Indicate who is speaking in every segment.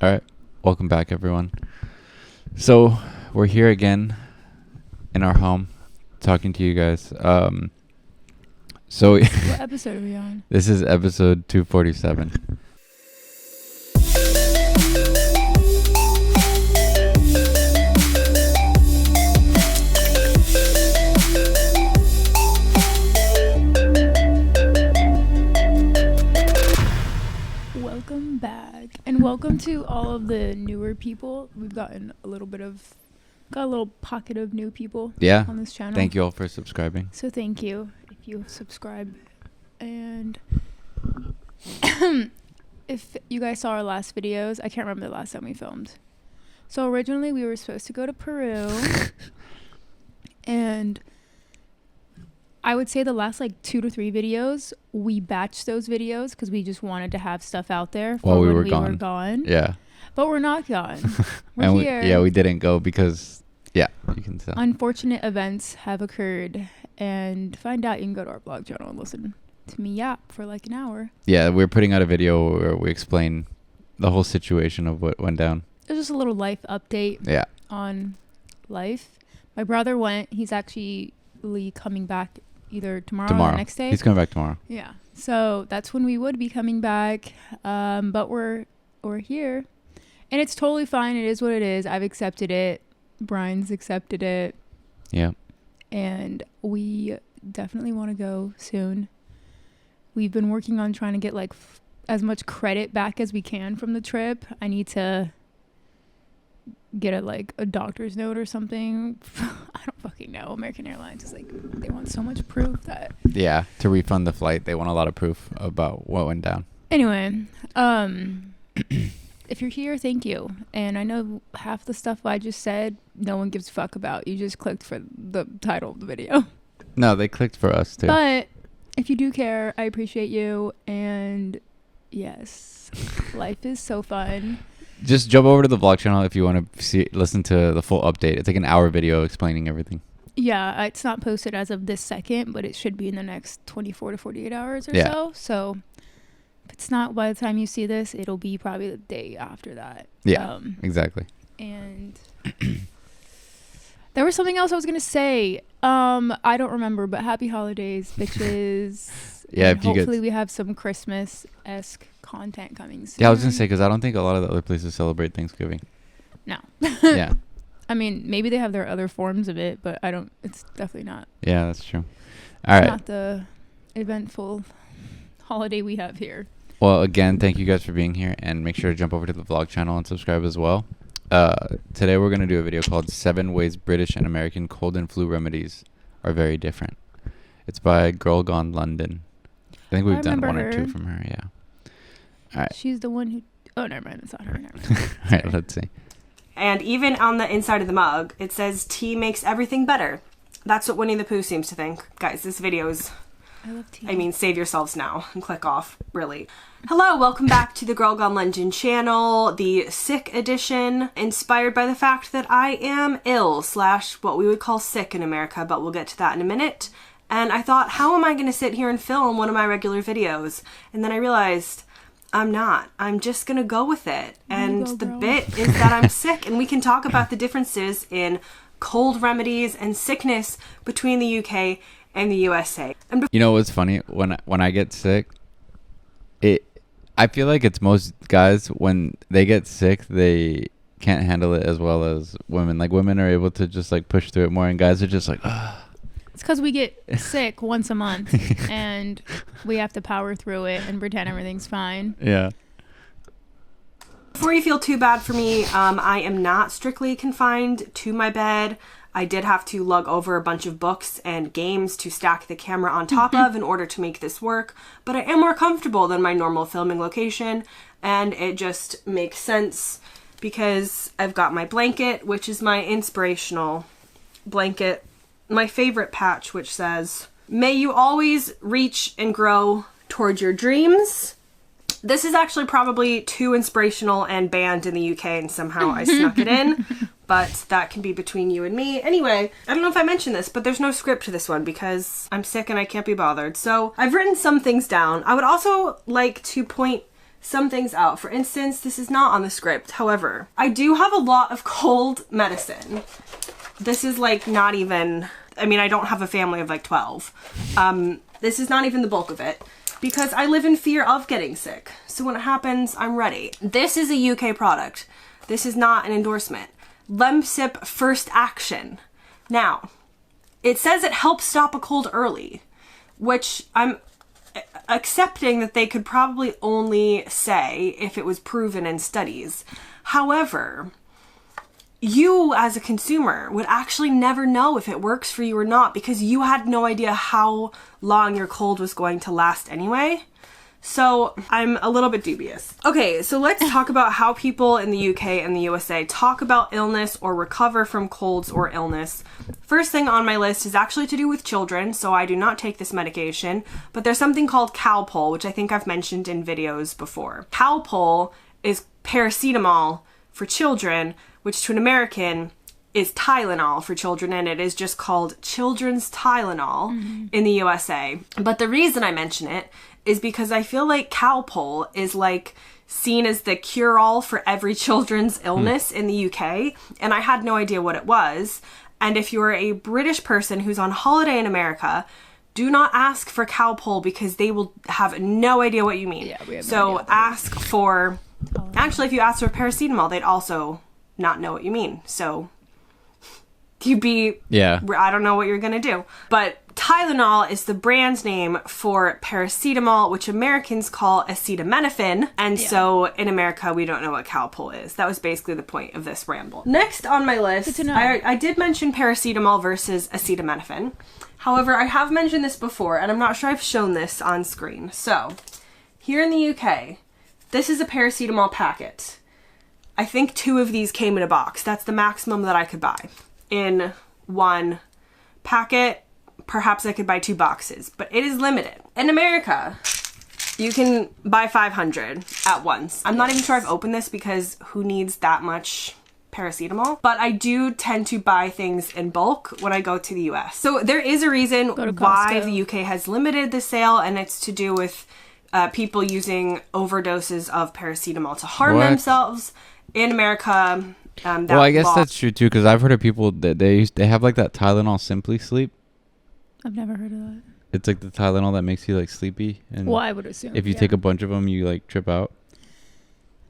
Speaker 1: All right. Welcome back, everyone. So we're here again in our home talking to you guys. So
Speaker 2: What episode are we on?
Speaker 1: This is episode 247.
Speaker 2: Welcome back. And welcome to all of the newer people. We've gotten a little pocket of new people on this channel.
Speaker 1: Thank you all for subscribing.
Speaker 2: So thank you if you subscribe. And if you guys saw our last videos, I can't remember the last time we filmed. So originally we were supposed to go to Peru. And I would say the last 2 to 3 videos, we batched those videos because we just wanted to have stuff out there for
Speaker 1: while we
Speaker 2: when
Speaker 1: were
Speaker 2: we
Speaker 1: gone.
Speaker 2: were gone.
Speaker 1: Yeah.
Speaker 2: But we're not gone. We're
Speaker 1: and
Speaker 2: here.
Speaker 1: we didn't go because, you can tell.
Speaker 2: Unfortunate events have occurred. And to find out, you can go to our blog channel and listen to me yap for an hour.
Speaker 1: Yeah, we're putting out a video where we explain the whole situation of what went down.
Speaker 2: It's just a little life update on life. My brother went. He's actually coming back either tomorrow or the next day.
Speaker 1: He's coming back tomorrow.
Speaker 2: Yeah. So that's when we would be coming back. But we're here. And it's totally fine. It is what it is. I've accepted it. Brian's accepted it.
Speaker 1: Yeah.
Speaker 2: And we definitely want to go soon. We've been working on trying to get as much credit back as we can from the trip. I need to get a doctor's note or something. I don't fucking know. American Airlines is they want so much proof that
Speaker 1: to refund the flight, they want a lot of proof about what went down.
Speaker 2: Anyway, if you're here, thank you. And I know half the stuff I just said no one gives a fuck about. You just clicked for the title of the video.
Speaker 1: No, they clicked for us too.
Speaker 2: But if you do care, I appreciate you. And yes, life is so fun.
Speaker 1: Just jump over to the vlog channel if you want to listen to the full update. It's an hour video explaining everything.
Speaker 2: Yeah, it's not posted as of this second, but it should be in the next 24 to 48 hours or so. So if it's not by the time you see this, it'll be probably the day after that.
Speaker 1: Yeah, exactly.
Speaker 2: And there was something else I was going to say. I don't remember, but happy holidays, bitches.
Speaker 1: Yeah,
Speaker 2: and hopefully we have some Christmas-esque content coming soon.
Speaker 1: Yeah, I was going to say, because I don't think a lot of the other places celebrate Thanksgiving.
Speaker 2: No.
Speaker 1: Yeah.
Speaker 2: I mean, maybe they have their other forms of it, but it's definitely not.
Speaker 1: Yeah, that's true. All right.
Speaker 2: Not the eventful holiday we have here.
Speaker 1: Well, again, thank you guys for being here, and make sure to jump over to the vlog channel and subscribe as well. Today we're going to do a video called 7 Ways British and American Cold and Flu Remedies Are Very Different. It's by Girl Gone London. I think we've done one or two from her, yeah. All right.
Speaker 2: She's the one who... Oh, never mind. It's not her. Never mind.
Speaker 1: All right, let's see.
Speaker 3: And even on the inside of the mug, it says, tea makes everything better. That's what Winnie the Pooh seems to think. Guys, this video is...
Speaker 2: I love tea.
Speaker 3: I mean, save yourselves now and click off, really. Hello, welcome back to the Girl Gone London channel, the sick edition, inspired by the fact that I am ill, / what we would call sick in America, but we'll get to that in a minute. And I thought, how am I going to sit here and film one of my regular videos? And then I realized, I'm not. I'm just going to go with it. And the bit is that I'm sick, and we can talk about the differences in cold remedies and sickness between the UK and the USA. And
Speaker 1: you know what's funny? When I get sick, I feel like it's most guys, when they get sick, they can't handle it as well as women. Women are able to just push through it more, and guys are just ugh.
Speaker 2: It's because we get sick once a month and we have to power through it and pretend everything's fine.
Speaker 1: Yeah.
Speaker 3: Before you feel too bad for me, I am not strictly confined to my bed. I did have to lug over a bunch of books and games to stack the camera on top of in order to make this work, but I am more comfortable than my normal filming location, and it just makes sense because I've got my blanket, which is my inspirational blanket, my favorite patch, which says, "May you always reach and grow toward your dreams." This is actually probably too inspirational and banned in the UK, and somehow I snuck it in, but that can be between you and me. Anyway, I don't know if I mentioned this, but there's no script to this one because I'm sick and I can't be bothered. So I've written some things down. I would also like to point some things out. For instance, this is not on the script. However, I do have a lot of cold medicine. This is like not even, I mean, I don't have a family of like 12. This is not even the bulk of it because I live in fear of getting sick. So when it happens, I'm ready. This is a UK product. This is not an endorsement. Lemsip First Action. Now, it says it helps stop a cold early, which I'm accepting that they could probably only say if it was proven in studies. However, you as a consumer would actually never know if it works for you or not because you had no idea how long your cold was going to last anyway. So I'm a little bit dubious. Okay, so let's talk about how people in the UK and the USA talk about illness or recover from colds or illness. First thing on my list is actually to do with children, so I do not take this medication, but there's something called Calpol, which I think I've mentioned in videos before. Calpol is paracetamol for children, which to an American is Tylenol for children, and it is just called Children's Tylenol in the USA. But the reason I mention it is because I feel like Calpol is like seen as the cure-all for every children's illness in the UK, and I had no idea what it was. And if you're a British person who's on holiday in America, do not ask for Calpol because they will have no idea what you mean.
Speaker 2: Yeah, we have no
Speaker 3: so
Speaker 2: idea.
Speaker 3: ask for, actually if you ask for paracetamol, they'd also not know what you mean. So you'd be, I don't know what you're gonna do. But Tylenol is the brand name for paracetamol, which Americans call acetaminophen. And so in America, we don't know what Calpol is. That was basically the point of this ramble. Next on my list, I did mention paracetamol versus acetaminophen. However, I have mentioned this before, and I'm not sure I've shown this on screen. So here in the UK, this is a paracetamol packet. I think 2 of these came in a box. That's the maximum that I could buy in one packet. Perhaps I could buy 2 boxes, but it is limited. In America, you can buy 500 at once. I'm not even sure I've opened this because who needs that much paracetamol? But I do tend to buy things in bulk when I go to the US. So there is a reason why the UK has limited the sale, and it's to do with people using overdoses of paracetamol to harm themselves. In America,
Speaker 1: well, I guess that's true too, because I've heard of people that they have like that Tylenol Simply Sleep.
Speaker 2: I've never heard of that.
Speaker 1: It's like the Tylenol that makes you like sleepy. And
Speaker 2: well, I would assume
Speaker 1: if you take a bunch of them, you like trip out.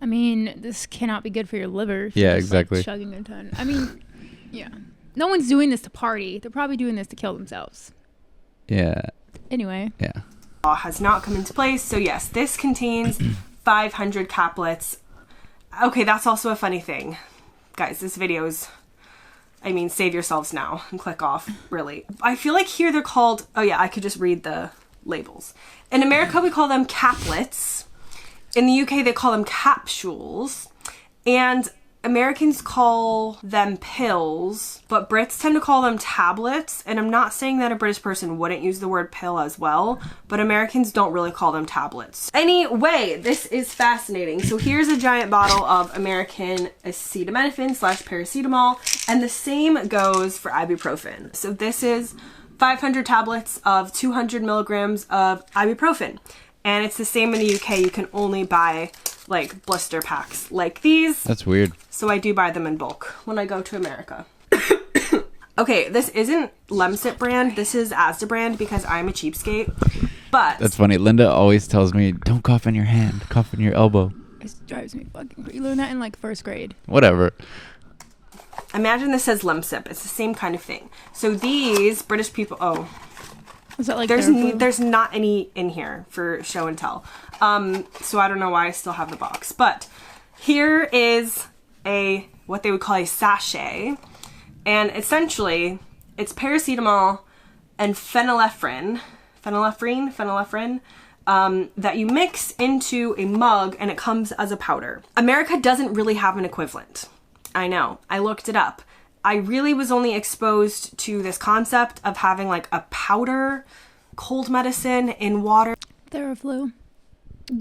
Speaker 2: I mean, this cannot be good for your liver.
Speaker 1: Yeah,
Speaker 2: just,
Speaker 1: exactly.
Speaker 2: Like, chugging a ton. I mean, yeah. No one's doing this to party. They're probably doing this to kill themselves.
Speaker 1: Yeah.
Speaker 2: Anyway.
Speaker 1: Yeah.
Speaker 3: Law has not come into place. So yes, this contains 500 caplets. Okay, that's also a funny thing. Guys, this video is, I mean, save yourselves now and click off, really. I feel like here they're called, oh yeah, I could just read the labels. In America, we call them caplets. In the UK, they call them capsules. And Americans call them pills, but Brits tend to call them tablets. And I'm not saying that a British person wouldn't use the word pill as well, but Americans don't really call them tablets. Anyway, this is fascinating. So here's a giant bottle of American acetaminophen / paracetamol, and the same goes for ibuprofen. So this is 500 tablets of 200 milligrams of ibuprofen. And it's the same in the UK. You can only buy like blister packs like these.
Speaker 1: That's weird.
Speaker 3: So I do buy them in bulk when I go to America. Okay, this isn't Lemsip brand. This is Asda brand because I'm a cheapskate. But
Speaker 1: that's funny. Linda always tells me, don't cough in your hand, cough in your elbow.
Speaker 2: It drives me fucking crazy. You learned that in like 1st grade.
Speaker 1: Whatever.
Speaker 3: Imagine this says Lemsip. It's the same kind of thing. So these British people,
Speaker 2: is that like
Speaker 3: there's not any in here for show and tell. So I don't know why I still have the box. But here is what they would call a sachet. And essentially, it's paracetamol and phenylephrine, that you mix into a mug and it comes as a powder. America doesn't really have an equivalent. I know. I looked it up. I really was only exposed to this concept of having like a powder cold medicine in water.
Speaker 2: Theraflu.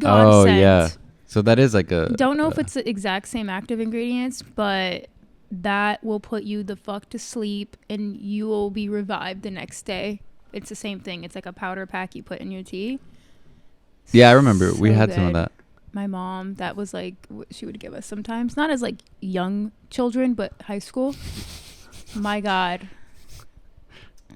Speaker 1: Oh, yeah. So that is like a...
Speaker 2: Don't know if it's the exact same active ingredients, but that will put you the fuck to sleep and you will be revived the next day. It's the same thing. It's like a powder pack you put in your tea.
Speaker 1: Yeah, I remember.
Speaker 2: So
Speaker 1: we had some of that.
Speaker 2: my mom, that was like what she would give us sometimes. Not as like young children, but high school. My God.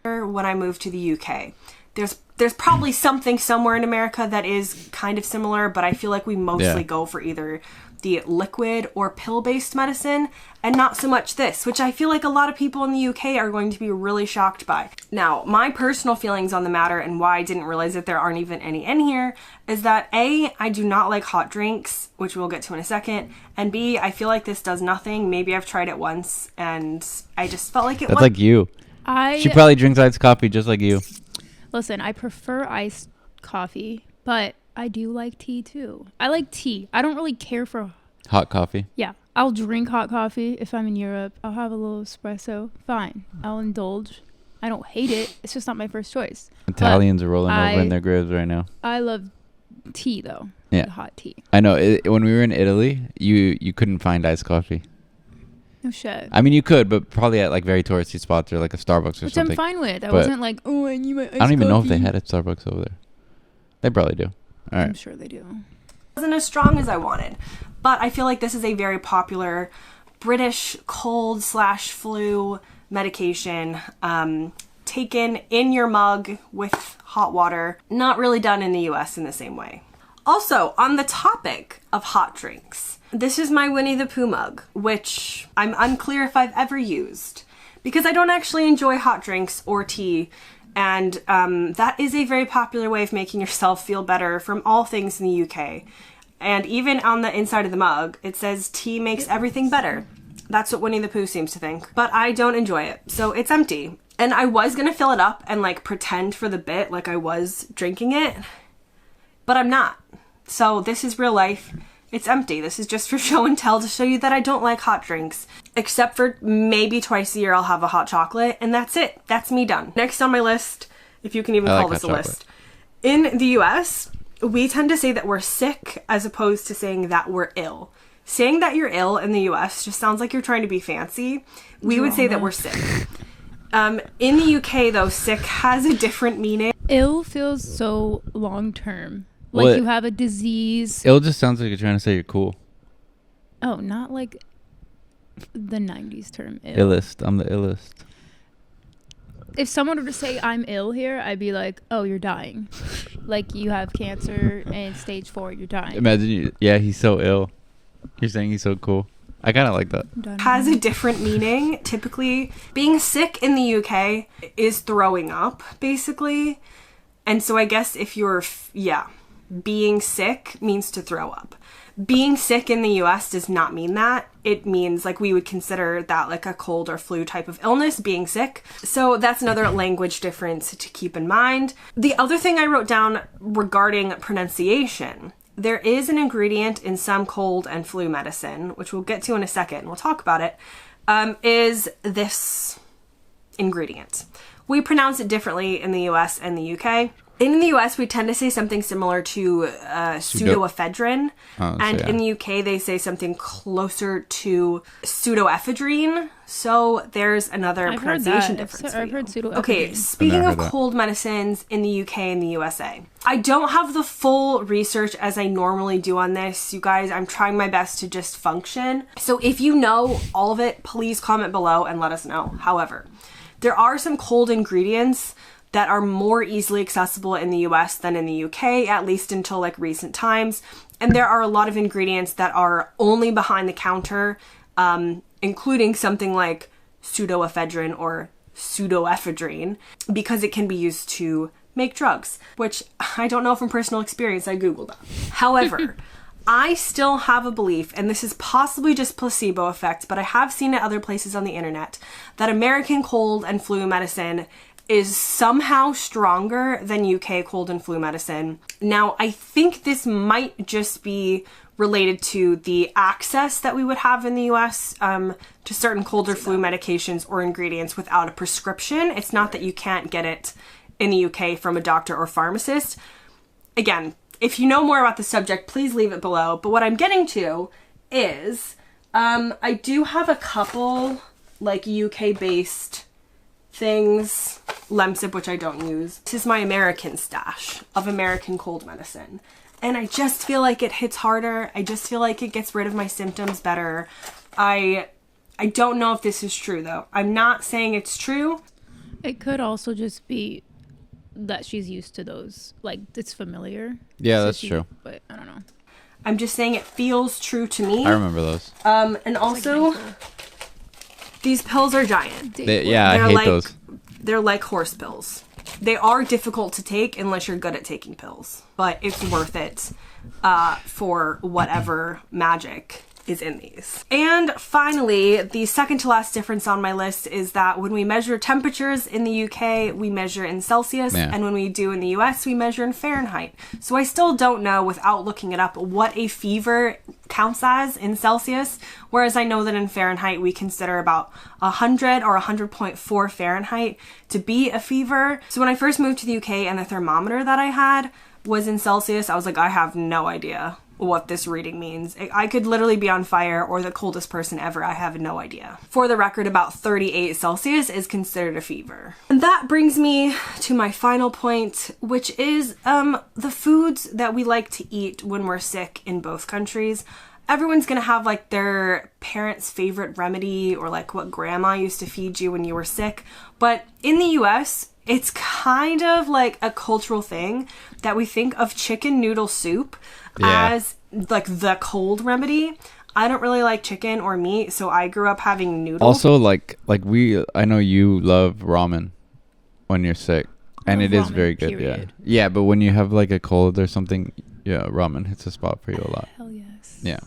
Speaker 3: When I moved to the UK, there's probably something somewhere in America that is kind of similar, but I feel like we mostly go for either the liquid or pill-based medicine and not so much this, which I feel like a lot of people in the UK are going to be really shocked by. Now, my personal feelings on the matter and why I didn't realize that there aren't even any in here is that A, I do not like hot drinks, which we'll get to in a second, and B, I feel like this does nothing. Maybe I've tried it once and I just felt like it
Speaker 1: That's like you. She probably drinks iced coffee just like you.
Speaker 2: Listen, I prefer iced coffee, but I do like tea too. I like tea. I don't really care for
Speaker 1: hot coffee.
Speaker 2: Yeah. I'll drink hot coffee if I'm in Europe. I'll have a little espresso. Fine. I'll indulge. I don't hate it. It's just not my first choice.
Speaker 1: Italians are rolling over in their graves right now.
Speaker 2: I love tea though.
Speaker 1: Yeah.
Speaker 2: Like hot tea.
Speaker 1: I know. When we were in Italy, you couldn't find iced coffee.
Speaker 2: No shit.
Speaker 1: I mean, you could, but probably at like very touristy spots or like a Starbucks or
Speaker 2: Which
Speaker 1: something.
Speaker 2: I'm fine with. I wasn't like, oh, I need my iced coffee.
Speaker 1: I don't even know if they had a Starbucks over there. They probably do. All right.
Speaker 2: I'm sure they do.
Speaker 3: Wasn't as strong as I wanted, but I feel like this is a very popular British cold/flu medication taken in your mug with hot water, not really done in the US in the same way. Also, on the topic of hot drinks, this is my Winnie the Pooh mug, which I'm unclear if I've ever used because I don't actually enjoy hot drinks or tea. And that is a very popular way of making yourself feel better from all things in the UK. And even on the inside of the mug, it says tea makes everything better. That's what Winnie the Pooh seems to think. But I don't enjoy it, so it's empty. And I was gonna fill it up and like pretend for the bit like I was drinking it, but I'm not. So this is real life. It's empty. This is just for show and tell to show you that I don't like hot drinks. Except for maybe twice a year I'll have a hot chocolate, and that's it. That's me done. Next on my list, if you can even call this a list. In the US, we tend to say that we're sick as opposed to saying that we're ill. Saying that you're ill in the US just sounds like you're trying to be fancy. We would say that we're sick. In the UK, though, sick has a different meaning.
Speaker 2: Ill feels so long term. Like
Speaker 1: Well,
Speaker 2: you have a disease.
Speaker 1: It just sounds like you're trying to say you're cool.
Speaker 2: Oh, not like the 90s term. Ill.
Speaker 1: Illest. I'm the illest.
Speaker 2: If someone were to say I'm ill here, I'd be like, oh, you're dying. Like you have cancer and stage 4, you're dying.
Speaker 1: Imagine you. Yeah, he's so ill. You're saying he's so cool. I kind of like that.
Speaker 3: Has a different meaning. Typically, being sick in the UK is throwing up, basically. And so I guess if you're, being sick means to throw up. Being sick in the US does not mean that. It means like we would consider that like a cold or flu type of illness, being sick. So that's another language difference to keep in mind. The other thing I wrote down regarding pronunciation, there is an ingredient in some cold and flu medicine, which we'll get to in a second, we'll talk about it, is this ingredient. We pronounce it differently in the US and the UK. In the US, we tend to say something similar to pseudoephedrine. In the UK, they say something closer to pseudoephedrine. So there's another pronunciation difference.
Speaker 2: I've heard pseudoephedrine.
Speaker 3: Okay, speaking of cold medicines in the UK and the USA, I don't have the full research as I normally do on this. You guys, I'm trying my best to just function. So if you know all of it, please comment below and let us know. However, there are some cold ingredients that are more easily accessible in the US than in the UK, at least until like recent times. And there are a lot of ingredients that are only behind the counter, including something like pseudoephedrine or pseudoephedrine, because it can be used to make drugs, which I don't know from personal experience, I Googled that. However, I still have a belief, and this is possibly just placebo effect, but I have seen it other places on the internet, that American cold and flu medicine is somehow stronger than UK cold and flu medicine. Now, I think this might just be related to the access that we would have in the US to certain cold or flu medications or ingredients without a prescription. It's not that you can't get it in the UK from a doctor or pharmacist. Again, if you know more about the subject, please leave it below. But what I'm getting to is I do have a couple like UK-based things, Lemsip, which I don't use. This is my American stash of American cold medicine. and I just feel like it hits harder. I just feel like it gets rid of my symptoms better. I don't know if this is true though. I'm not saying it's true.
Speaker 2: It could also just be that she's used to those. Like, it's familiar.
Speaker 1: Yeah,
Speaker 2: So
Speaker 1: that's true.
Speaker 2: But I don't know.
Speaker 3: I'm just saying it feels true to me.
Speaker 1: I remember those.
Speaker 3: And also, these pills are giant.
Speaker 1: Yeah, I hate those.
Speaker 3: They're like horse pills. They are difficult to take unless you're good at taking pills, but it's worth it for whatever magic is in these. And finally, the second to last difference on my list is that when we measure temperatures in the UK, we measure in Celsius, and when we do in the US, we measure in Fahrenheit. So I still don't know, without looking it up, what a fever counts as in Celsius, whereas I know that in Fahrenheit we consider about 100 or 100.4 Fahrenheit to be a fever. So when I first moved to the UK and the thermometer that I had was in Celsius, I was like, I have no idea what this reading means. I could literally be on fire or the coldest person ever. I have no idea. For the record, about 38 Celsius is considered a fever. And that brings me to my final point, which is the foods that we like to eat when we're sick in both countries. Everyone's gonna have like their parents' favorite remedy or like what grandma used to feed you when you were sick. But in the US, it's kind of like a cultural thing that we think of chicken noodle soup as like the cold remedy. I don't really like chicken or meat, so I grew up having noodles.
Speaker 1: Also, I know you love ramen when you're sick, and it is very good.
Speaker 2: Period.
Speaker 1: Yeah, but when you have like a cold or something, yeah, ramen hits a spot for you a lot.
Speaker 2: Hell yes.
Speaker 1: Yeah.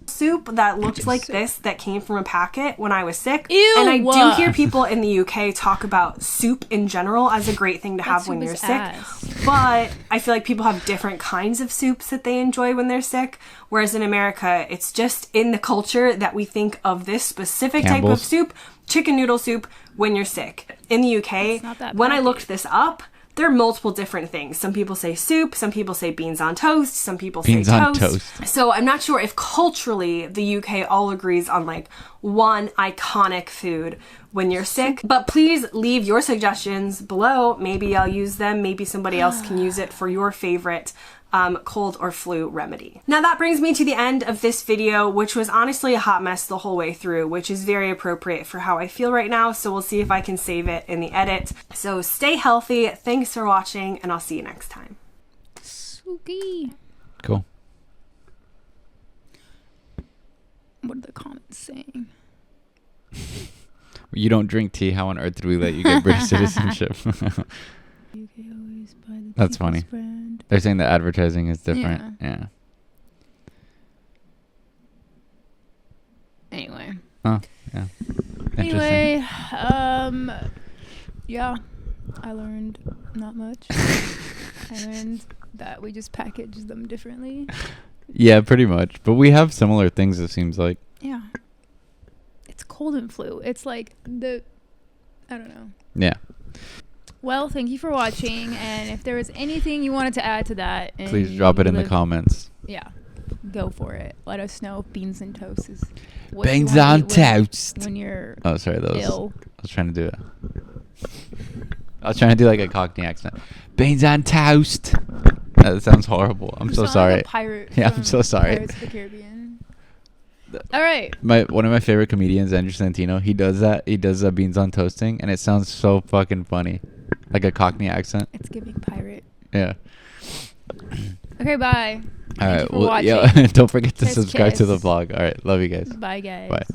Speaker 3: Soup that looked like this that came from a packet when I was sick.
Speaker 2: Ew.
Speaker 3: And I do hear people in the UK talk about soup in general as a great thing to have when you're sick.
Speaker 2: Ass.
Speaker 3: But I feel like people have different kinds of soups that they enjoy when they're sick. Whereas in America, it's just in the culture that we think of this specific type of soup, chicken noodle soup, when you're sick. In the UK, when I looked this up, there are multiple different things. Some people say soup, some people say beans on toast, some people say toast. So I'm not sure if culturally the UK all agrees on like one iconic food when you're sick. But please leave your suggestions below. Maybe I'll use them. Maybe somebody else can use it for your favorite cold or flu remedy. Now that brings me to the end of this video, which was honestly a hot mess the whole way through, which is very appropriate for how I feel right now. So we'll see if I can save it in the edit. So stay healthy. Thanks for watching, and I'll see you next time.
Speaker 2: Suki.
Speaker 1: Cool.
Speaker 2: What are the comments saying?
Speaker 1: You don't drink tea. How on earth did we let you get British citizenship? That's funny.
Speaker 2: Brand.
Speaker 1: They're saying the advertising is different. Yeah.
Speaker 2: Anyway.
Speaker 1: Oh, yeah.
Speaker 2: Anyway, yeah, I learned not much. I learned that we just package them differently.
Speaker 1: Yeah, pretty much. But we have similar things, it seems like.
Speaker 2: Yeah. It's cold and flu. It's like I don't know.
Speaker 1: Yeah.
Speaker 2: Well, thank you for watching, and if there was anything you wanted to add to that, and
Speaker 1: please drop it in the comments.
Speaker 2: Yeah, go for it. Let us know if beans and toast is what
Speaker 1: beans
Speaker 2: you want
Speaker 1: on
Speaker 2: to eat
Speaker 1: toast
Speaker 2: when you're
Speaker 1: ill. I was trying to do it. I was trying to do like a Cockney accent. Beans on toast. That sounds horrible. I'm so sorry.
Speaker 2: Like a pirate.
Speaker 1: Yeah, I'm so sorry.
Speaker 2: Pirates of the Caribbean. All right.
Speaker 1: One of my favorite comedians, Andrew Santino, he does that. He does beans on toasting, and it sounds so fucking funny, like a Cockney accent.
Speaker 2: It's giving pirate.
Speaker 1: Yeah.
Speaker 2: Okay, bye.
Speaker 1: All right. Well, yeah. Don't forget to subscribe to the vlog. All right. Love you guys.
Speaker 2: Bye, guys.
Speaker 1: Bye.